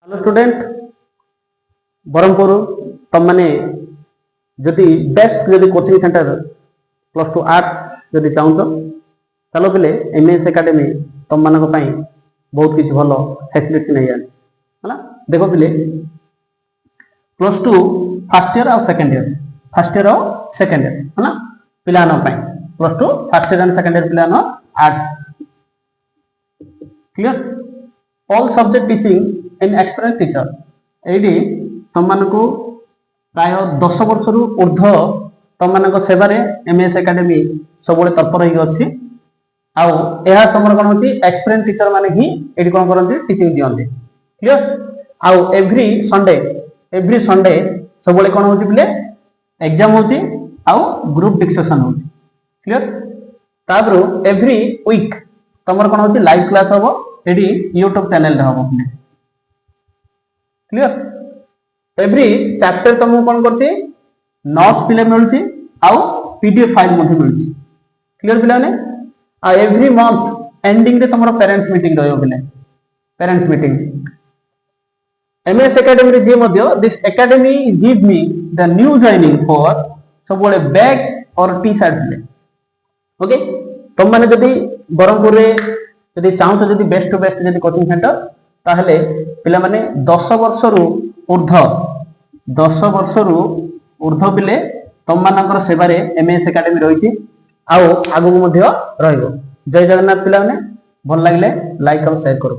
Hello student Barhampur तुम मैंने जदि बेस्ट जदि coaching centre plus two arts जदि चाहूच चलो पिले एमएस एकेडमी तुम मान बहुत किसी भल फैसिलिटी नहीं है देख पिले प्लस टू फर्स्ट ईयर और सेकेंड ईयर है पिला plus two first year and second year पिला arts clear all subject teaching in experience teacher ये तुम मानू प्राय 10 वर्ष रु ऊर्ध तुम मान सेवार एमएस एकेडमी सब तत्पर होगी तुम कौन होती एक्सपीरियंस टीचर मैंने ही ये कौन करती टीचिंग दिखती क्लियर आउ एव्री संडे सब कौन हो एग्जाम होती ग्रुप डिस्कशन हो क्लियर तापर एव्री वीक तुम कौन होती लाइव क्लास हम ये यूट्यूब चैनल हम क्लियर एव्री चैप्टर तुमको कौन कर नोट्स पिले मिलूँ आउ पीडीएफ फाइल मिलूँ क्लियर पिलाने एव्री मंथ एंडिंग रे तुम पेरेंट्स मीटिंग रही पेरेंट्स मीटिंग एमएस एकेडमी रे जे this academy give me the new joining for सब बैग और टी शर्ट पिले ओके तुम मैंने जदि बरहमपुर रे जदि चाहूच जदि बेस्ट टू बेस्ट जदि कोचिंग सेंटर ताहले पिला माने 10 वर्ष रु ऊर्ध पिले तुम मानकर सेवारे एमएस एकेडमी रही आगु जय जगन्नाथ पिला भल लगे लाइक और शेयर करो।